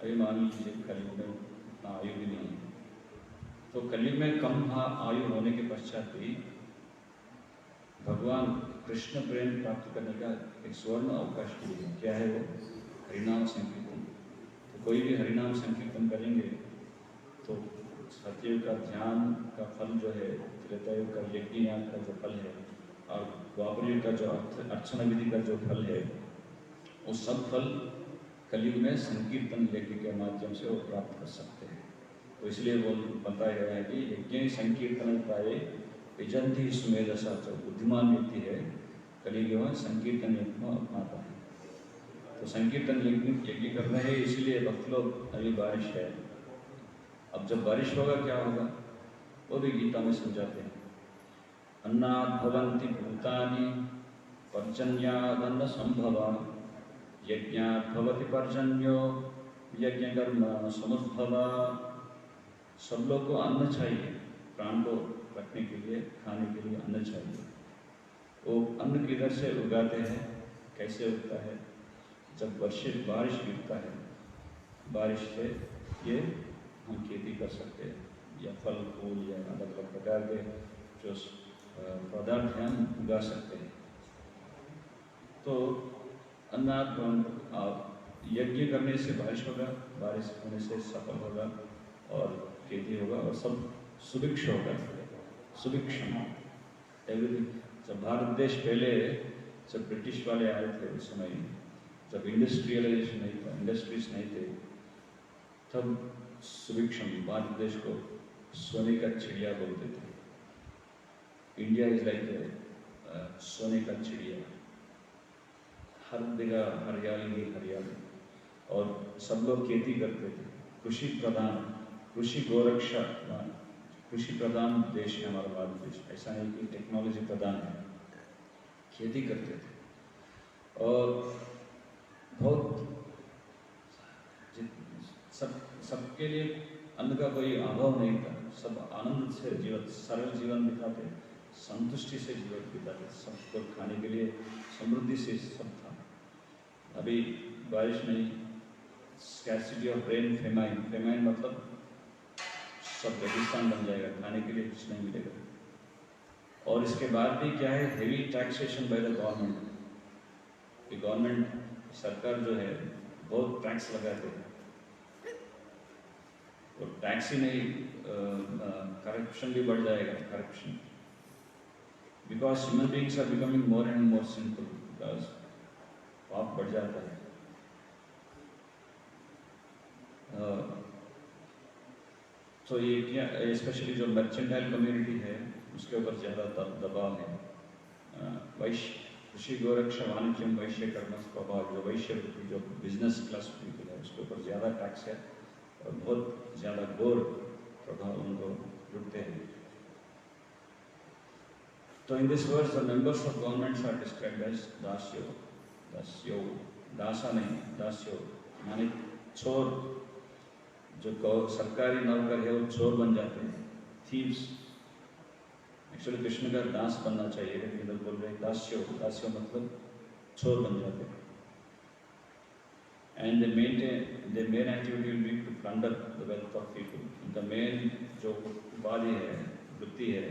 अभी मान लीजिए कलयुग में इतना आयु भी नहीं है, तो कलयुग में कम आयु होने के पश्चात भी भगवान कृष्ण प्रेम प्राप्त करने का एक स्वर्ण अवकाश के लिए क्या है वो? हरिनाम संकीर्तन। तो कोई भी हरिनाम संकीर्तन करेंगे तो सतयुग का ध्यान का फल जो है, त्रेतायुग का यज्ञ याग का जो फल है, और द्वापर युग का जो अर्चना विधि का जो फल है, वो सब फल कलयुग में संकीर्तन यज्ञ के माध्यम से वो प्राप्त कर सकते हैं। तो इसलिए वो बताया गया है कि यज्ञ संकीर्तन प्राय विजंती सुमेधसा, जो बुद्धिमान व्यक्ति है कलयुग में संकीर्तन यज्ञ को अपनाता है। तो संकीर्तन यज्ञ कर रहे हैं, इसलिए भक्त लोग अभी बारिश है। अब जब बारिश होगा क्या होगा वो भी गीता में समझाते हैं। अन्नात् भवन्ति भूतानि पर्जन्यादन्न संभवा यज्ञात् भवति पर्जन्यो यज्ञकर्म समुद्भवा। सब लोग को अन्न चाहिए, प्राण को रखने के लिए, खाने के लिए अन्न चाहिए। वो अन्न किधर से उगाते हैं, कैसे उगता है? जब बारिश गिरता है, बारिश से ये हम खेती कर सकते हैं, या फल फूल या अलग अलग प्रकार के जो पदार्थ हैं हम उगा सकते हैं। तो अन्नात् यज्ञ करने से बारिश होगा, बारिश होने से सफल होगा और खेती होगा और सब सुभिक्ष होगा, सुभिक्षम एवरीथिंग। जब भारत देश पहले, जब ब्रिटिश वाले आए थे उस समय, जब इंडस्ट्रियलाइजेशन नहीं था, इंडस्ट्रीज नहीं थे, तब सुभिक्षम भारत देश को सोने का चिड़िया बोलते थे। इंडिया इज लाइक सोने का चिड़िया, हर जगह हरियाली ही हरियाली, और सब लोग खेती करते थे। कृषि प्रधान, कृषि गोरक्षा, कृषि प्रधान देश है हमारा भारत देश। ऐसा नहीं कि टेक्नोलॉजी प्रधान है, खेती करते थे और बहुत सबके लिए अन्न का कोई अभाव नहीं था। सब आनंद से जीवन, सरल जीवन बिताते, संतुष्टि से जीवन बिताते, सबको खाने के लिए समृद्धि से सब था। अभी बारिश नहीं, scarcity of rain, famine, famine मतलब सब रेगिस्तान बन जाएगा, खाने के लिए कुछ नहीं मिलेगा। और इसके बाद भी क्या है, heavy taxation by the government. Government सरकार जो है बहुत टैक्स लगाते हैं, और टैक्स ही नहीं, करप्शन भी बढ़ जाएगा, corruption, because human beings are becoming more and more simple, because पाप बढ़ जाता है। तो ये क्या, स्पेशली जो मर्चेंटाइल कम्युनिटी है उसके ऊपर ज़्यादा दबाव है। वैश्य, कृषि गोरक्षा वाणिज्यम वैश्य कर्म स्वभाव, जो वैश्य वृत्ति, जो बिजनेस क्लास पीपल है, उसके ऊपर ज़्यादा टैक्स है और बहुत ज़्यादा घोर प्रभाव उनको जुड़ते हैं। तो in this words the members of governments are described as दास्यो, दास्यो, दासा नहीं, दास्यो माने चोर। जो सरकारी नौकर है वो चोर बन जाते हैं, थीव्स। एक्चुअली कृष्ण का दास बनना चाहिए, लेकिन इधर बोल रहे हैं दास्यो, दास्यो मतलब चोर बन जाते हैं। And the main activity will be to plunder the wealth of people. The main जो उपाधि है, वृत्ति है,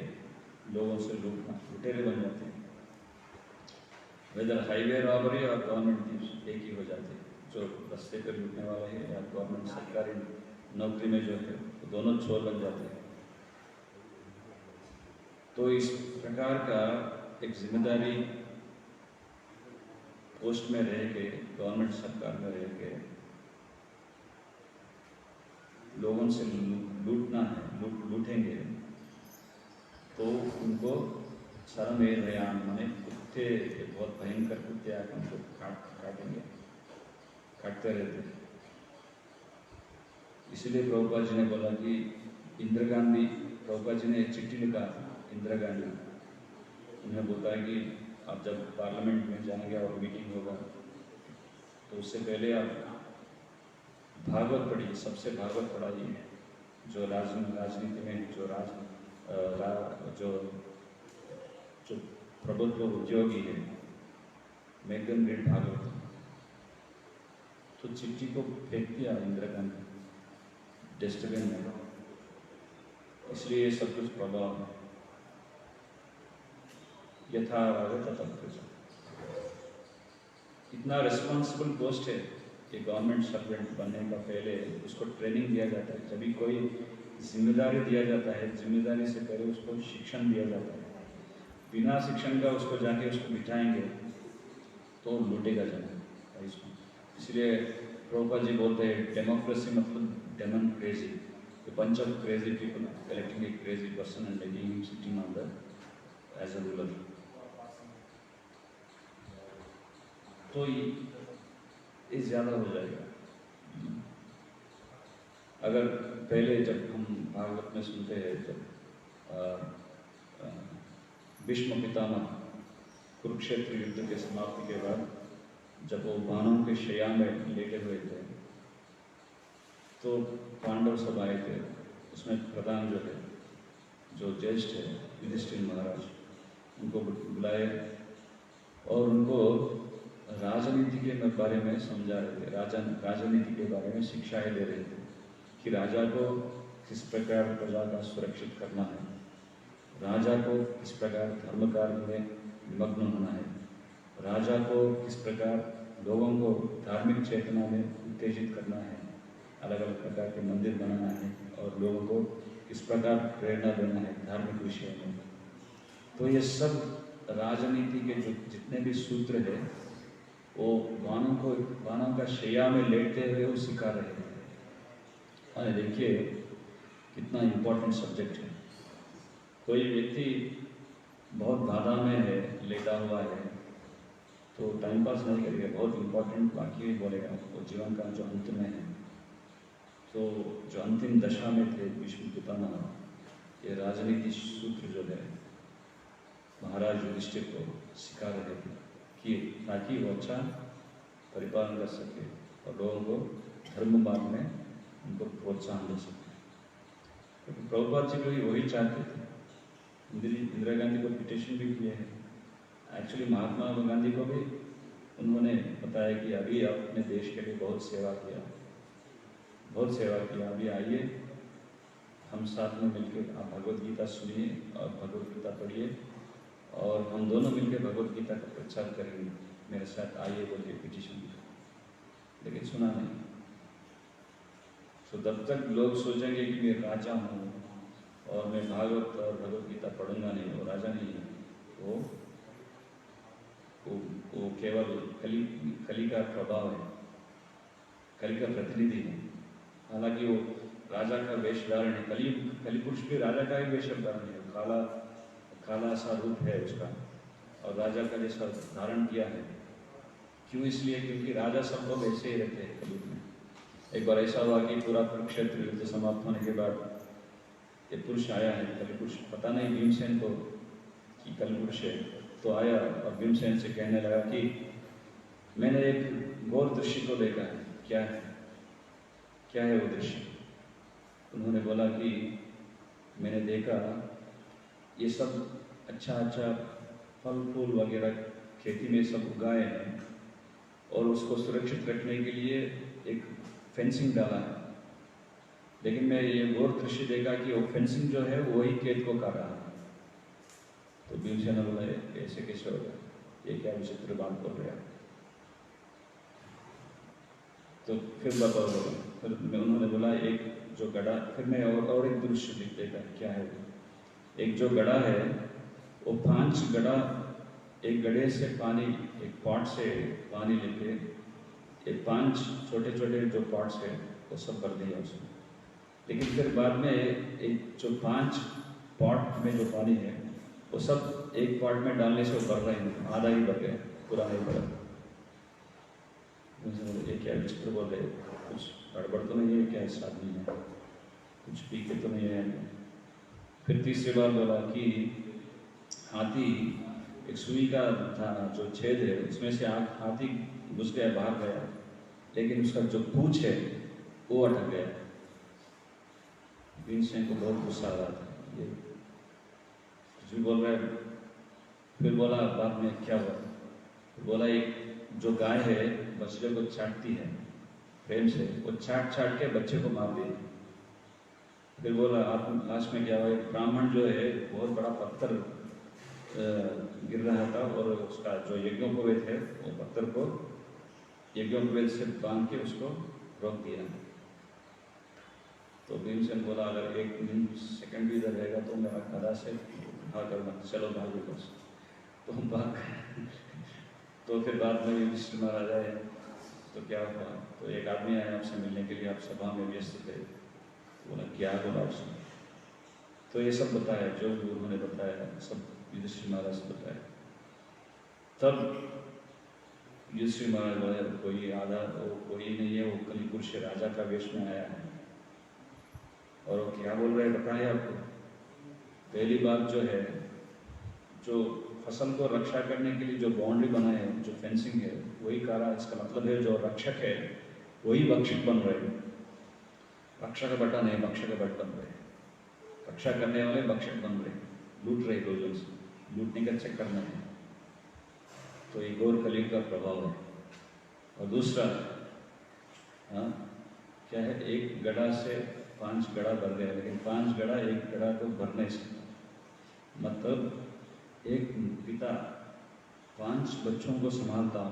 लोगों से लूटना, लुटेरे बन जाते हैं। Whether highway robbery और गवर्नमेंट थीव्स एक ही हो जाते हैं। जो रास्ते पर लूटने वाला है या गवर्नमेंट सरकारी नौकरी में जो है, वो दोनों चोर बन जाते हैं। तो इस प्रकार का एक जिम्मेदारी पोस्ट में रह के, गवर्नमेंट सरकार में रह के लोगों से लूटना है, लूटेंगे तो उनको शर्म रयान माने कुत्ते, बहुत भयंकर कुत्ते आकर उनको काटेंगे, काटते रहते हैं। इसीलिए प्रभुपाद जी ने बोला कि इंदिरा गांधी, प्रभुपाद जी ने एक चिट्ठी लिखा इंदिरा गांधी, उन्हें बताया कि आप जब पार्लियामेंट में जाएंगे और मीटिंग होगा तो उससे पहले आप भागवत पढ़िए, सबसे भागवत पढ़ाइए। जो राजनीति में जो प्रबुद्ध उद्योगी है, मेगन रीड भागवत। तो चिट्ठी को फेंक दिया इंदिरा गांधी डस्टबिन में, इसलिए सब कुछ प्रभाव है। यथा इतना रिस्पॉन्सिबल पोस्ट है कि गवर्नमेंट सर्वेंट बनने का पहले उसको ट्रेनिंग दिया जाता है। जब भी कोई जिम्मेदारी दिया जाता है, जिम्मेदारी से पहले उसको शिक्षण दिया जाता है। बिना शिक्षण का उसको जाके उसको बिठाएंगे तो लूटेगा जाना इसको। इसलिए प्रभुपाद जी बोलते हैं डेमोक्रेसी मतलब demon crazy, a bunch of crazy people electing a crazy person and making him sitting on the as a ruler। तो ये ज़्यादा हो जाएगा। अगर पहले जब हम भागवत में सुनते हैं, जब भीष्म पितामह कुरुक्षेत्र युद्ध के समाप्ति के बाद जब वो बाणों के शैया में लेटे हुए थे तो पांडव सब आए थे। उसमें प्रधान जो है, जो ज्येष्ठ है युधिष्ठिर महाराज, उनको बुलाए और उनको राजनीति के बारे में समझा रहे थे। राजनीति के बारे में शिक्षाएं दे रहे थे कि राजा को किस प्रकार प्रजा का सुरक्षित करना है, राजा को किस प्रकार धर्म कार्य में निमग्न होना है, राजा को किस प्रकार लोगों को धार्मिक चेतना में उत्तेजित करना है, अलग अलग प्रकार के मंदिर बनाना है और लोगों को किस प्रकार प्रेरणा देना है धार्मिक विषय में। तो ये सब राजनीति के जो जितने भी सूत्र है वो बाणों का शैया में लेटते हुए वो सिखा रहे हैं। और देखिए कितना इम्पोर्टेंट सब्जेक्ट है। कोई व्यक्ति बहुत बाधा में है, लेटा हुआ है, तो टाइम पास नहीं करेगा, बहुत इम्पोर्टेंट वाक्य ही बोलेगा। वो जीवन का जो अंत में है, तो जो अंतिम दशा में थे भीष्म पितामह, ये राजनीति सूत्र जो है महाराज युधिष्ठिर को सिखा रहे थे कि ताकि वो अच्छा परिपालन कर सके और लोगों को धर्म मार्ग में उनको प्रोत्साहन दे सके। क्योंकि प्रभुपाद जी भी वही चाहते थे। इंदिरा गांधी को पिटिशन भी किए हैं। एक्चुअली महात्मा गांधी को भी उन्होंने बताया कि अभी आप अपने देश के लिए बहुत सेवा किया, अभी आइए हम साथ में मिलकर आप भगवत गीता सुनिए और भगवत गीता पढ़िए और हम दोनों मिलकर भगवत गीता का प्रचार करेंगे, मेरे साथ आइए बोल के पिटिशन किया, लेकिन सुना नहीं। तो जब तक लोग सोचेंगे कि मैं राजा हूँ और मैं भागवत और भगवत गीता पढ़ूंगा नहीं, वो राजा नहीं है, वो केवल कली का प्रभाव है, कली का प्रतिनिधि है। हालांकि वो राजा का वेश धारण है, कली पुरुष भी राजा का ही वेश धारण है, काला सा रूप है उसका और राजा का जैसा धारण किया है। क्यों? इसलिए क्योंकि राजा सब लोग ऐसे ही रहते हैं कलयुग में। एक बार ऐसा हुआ कि पूरा कुरुक्षेत्र युद्ध समाप्त होने के बाद एक पुरुष आया है, कली पुरुष, पता नहीं भीमसेन को कि कल पुरुष है, तो आया और भीमसेन से कहने लगा कि मैंने एक गौर दृश्य को देखा है। क्या है वो दृश्य? उन्होंने बोला कि मैंने देखा ये सब अच्छा फल फूल वगैरह खेती में सब उगाए हैं और उसको सुरक्षित रखने के लिए एक फेंसिंग डाला है, लेकिन मैं ये गौर दृश्य देखा कि वो फेंसिंग जो है वही खेत को काट रहा है। तो भीमसेन ने बोला ऐसे कैसे होगा, ये क्या विचित्र बात बोल रहे हैं। तो फिर बताओ, फिर उन्होंने बोला एक जो गड़ा, फिर मैं और एक दृश्य देखा, क्या है एक जो गड़ा है वो 5 गड़ा, एक गड़े से पानी, एक पॉट से पानी लेके एक 5 छोटे छोटे जो पॉट्स है वो सब भर दिया उसमें। लेकिन फिर बाद में एक जो 5 पॉट में जो पानी है वो सब एक पॉट में डालने से वो भर रहे हैं, आधा ही भर गया, पूरा नहीं भरा। ये क्या विचित्र बोल रहे, कुछ गड़बड़ तो नहीं है क्या इस आदमी में, कुछ पी के तो नहीं है। फिर तीसरी बार बोला कि हाथी, एक सुई का था जो छेद है उसमें से हाथी घुस गया, बाहर गया, लेकिन उसका जो पूंछ है वो अटक गया। भीमसेन को बहुत गुस्सा आ रहा था, ये कुछ भी बोल रहा है। फिर बोला बाद में क्या हुआ, फिर बोला एक जो गाय है बच्चे को चाटती है प्रेम से, वो चाट के बच्चे को मार दिया। फिर बोला आप लास्ट में क्या हुआ, एक ब्राह्मण जो है बहुत बड़ा पत्थर गिर रहा था और उसका जो यज्ञोपवीत है वो पत्थर को यज्ञोपवीत से बांध के उसको रोक दिया। तो भीमसेन बोला अगर 1 सेकंड भी इधर रहेगा तो मेरा गदा से भाग करना, चलो भागो बस। तो हम भाग गए। तो फिर बाद में युधिष्ठिर महाराज आए, तो क्या हुआ, तो एक आदमी आया आपसे मिलने के लिए, आप सभा में व्यस्त थे। बोला क्या बोला उसने, तो ये सब बताया, जो भी उन्होंने बताया सब युधिष्ठिर महाराज से बताया। तब युधिष्ठिर महाराज बोला कोई आधा वो कोई नहीं है, वो कली पुरुष राजा का वेश में आया है। और वो क्या बोल रहे हैं बताया आपको। पहली बात जो है, जो फसल को रक्षा करने के लिए जो बाउंड्री बनाए हैं, जो फेंसिंग है, वही कारा। इसका मतलब है जो रक्षक है वही भक्षक बन रहे हैं। रक्षा का बटा नहीं, भक्षक का बट बन रहे हैं। रक्षा करने वाले भक्षक बन रहे हैं, लूट रहे लोगों से, लूटने का चक्कर में है। तो ये घोर कलयुग का प्रभाव है। और दूसरा क्या है, एक गड़ा से 5 गड़ा भर गया, लेकिन 5 गड़ा एक गड़ा को भर नहीं सकता। मतलब एक पिता 5 बच्चों को संभालता,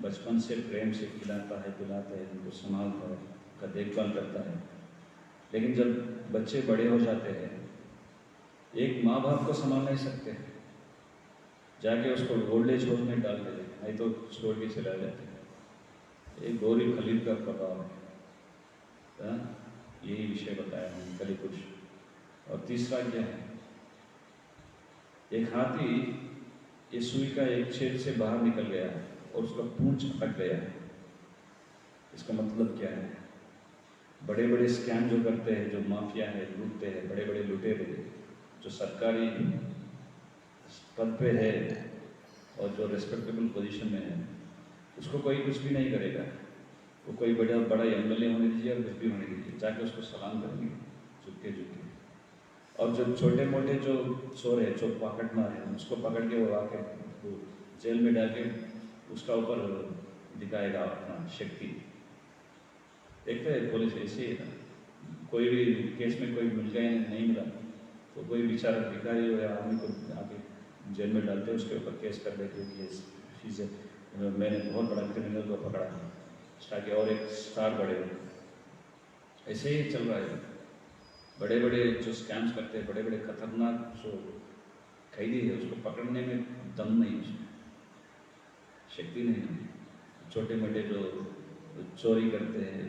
बचपन से प्रेम से खिलाता है, पिलाता है, उनको संभालता है, उनका देखभाल करता है। लेकिन जब बच्चे बड़े हो जाते हैं, एक माँ बाप को संभाल नहीं सकते, जाके उसको ओल्ड एज होम में डाल देते, नहीं तो छोड़ के चला जाते हैं। एक गौरी कलयुग का प्रभाव है। यही विषय बताया हमने कल कुछ। और तीसरा क्या है, एक हाथी ये सुई का एक छेद से बाहर निकल गया और उसका पूंछ अटक गया। इसका मतलब क्या है, बड़े बड़े स्कैम जो करते हैं, जो माफिया है, लूटते हैं, बड़े बड़े लुटेरे जो सरकारी पद पे है और जो रेस्पेक्टेबल पोजीशन में है, उसको कोई कुछ भी नहीं करेगा। वो कोई बड़ा बड़ा एमएलए होने दीजिए और कुछ भी होने दीजिए, जाके उसको सलाम करेंगे झुक के। और जो छोटे मोटे जो चोर है, जो पॉकेट मार है, उसको पकड़ के वो आके जेल में डाल के उसका ऊपर दिखाएगा अपना शक्ति। देखते हैं पुलिस ऐसे ही, कोई भी केस में कोई मिल गया नहीं मिला तो कोई बेचारा भिखारी हो या आदमी को आके जेल में डालते हैं, उसके ऊपर केस कर देते हैं कि चीज़ें मैंने बहुत बड़ा क्रिमिनल को पकड़ा है, ताकि और एक स्टार बढ़े। ऐसे ही चल रहा है। बड़े बड़े जो स्कैम्स करते हैं, बड़े बड़े खतरनाक जो कैदी है, उसको पकड़ने में दम नहीं, उसमें शक्ति नहीं है। छोटे मोटे जो चोरी करते हैं,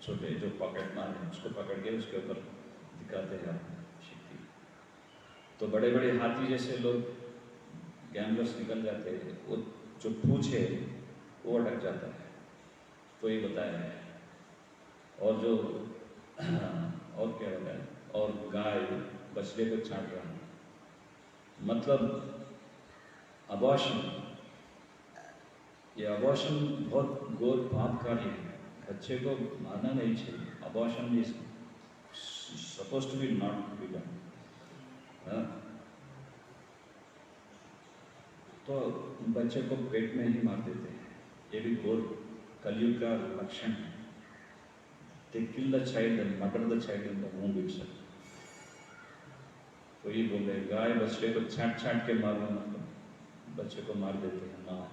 छोटे जो पॉकेट मार है, उसको पकड़ के उसके ऊपर दिखाते हैं शक्ति। तो बड़े बड़े हाथी जैसे लोग गैम्बलर्स निकल जाते हैं, वो जो पूंछ है वो अटक जाता है। तो ये बताया है। और जो और क्या बताया, और गाय बछड़े को छाट रहा है, मतलब अबॉर्शन। ये अबॉर्शन बहुत घोर पाप कार्य है। बच्चे को मारना नहीं चाहिए। Abortion is suppose to be not be done. तो बच्चे को पेट में ही मार देते हैं। ये भी घोर कलयुग का लक्षण है। They kill the child and murder the child in the womb itself. तो ये बोल रहे, गाय बछड़े को छाट छाट के मारना, मतलब बच्चे को मार देते हैं माँ।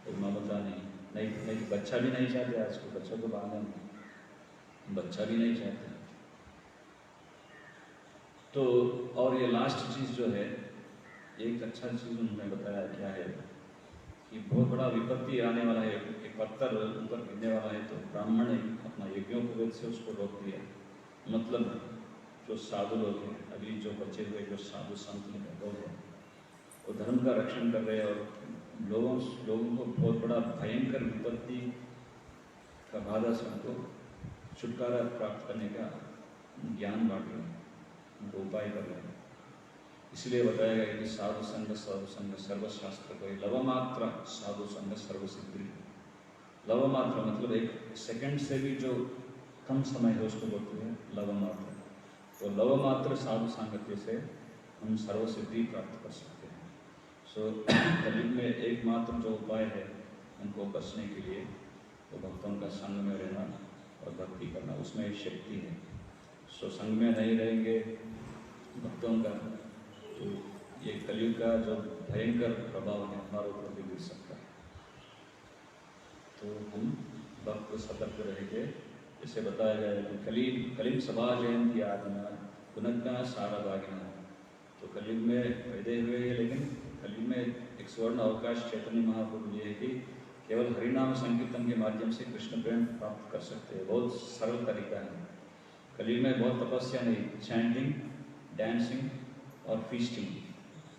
तो माँ बता नहीं तो बच्चा भी नहीं चाहते आज को, बच्चा को मारना, बच्चा भी नहीं चाहते। तो और ये लास्ट चीज़ जो है, एक अच्छा चीज़ उन्होंने बताया क्या है कि बहुत बड़ा विपत्ति आने वाला है, एक पत्थर ऊपर गिरने वाला है, तो ब्राह्मण ने अपना यज्ञोपवीत से उसको रोक दिया। मतलब जो साधु लोग हैं, अभी जो बचे हुए जो साधु संत लोग हैं, वो धर्म का रक्षण कर रहे हैं और लोगों को बहुत बड़ा भयंकर विपत्ति का बाधा से उनको छुटकारा प्राप्त करने का ज्ञान बांट रहे हैं, उनको उपाय कर रहे हैं। इसलिए बताया गया कि साधु संग सर्वशास्त्र को, लवमात्र साधु संग सर्वसिद्धि। लवमात्र मतलब एक सेकंड से भी जो कम समय है उसको बोलते हैं लवमात्र। तो लवमात्र साधु सांगत्य से हम सर्वसिद्धि प्राप्त कर सकते हैं। सो कलयुग में एकमात्र जो उपाय है उनको बचने के लिए, वो भक्तों का संग में रहना और भक्ति करना, उसमें एक शक्ति है। सो संग में नहीं रहेंगे भक्तों का, तो ये कलयुग का जो भयंकर प्रभाव है हमारे ऊपर भी गिर सकता है। तो हम भक्त सतर्क रहेंगे। जैसे बताया गया है कि कलिम सभा जयंती आदिना पुनज्ञा सारा भागिना। तो कलयुग में पैदे हुए हैं, लेकिन कलयुग में एक स्वर्ण अवकाश चैतन्य महाप्रभु ये है कि केवल हरिनाम संकीर्तन के माध्यम से कृष्ण प्रेम प्राप्त कर सकते हैं। बहुत सरल तरीका है। कलयुग में बहुत तपस्या नहीं, चैंटिंग, डांसिंग और फीस्टिंग,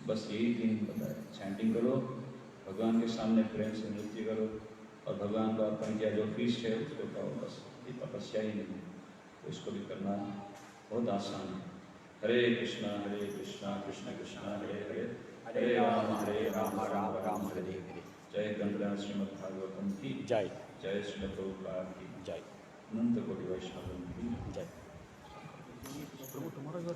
बस यही 3 बताए। चैंटिंग करो, भगवान के सामने प्रेम से नृत्य करो और भगवान का अर्पण किया जो फीस्ट है उसको करो, बस ये तपस्या ही नहीं है। तो इसको भी करना बहुत आसान है। हरे कृष्णा कृष्णा कृष्ण हरे हरे, हरे राम राम राम हरे हरे। जय ग्रंथराज श्रीमद् भागवतम की जय। जय श्री प्रभुपाद की जय। अनंत कोटि वैष्णव की जय। प्रभु तुम्हारा घर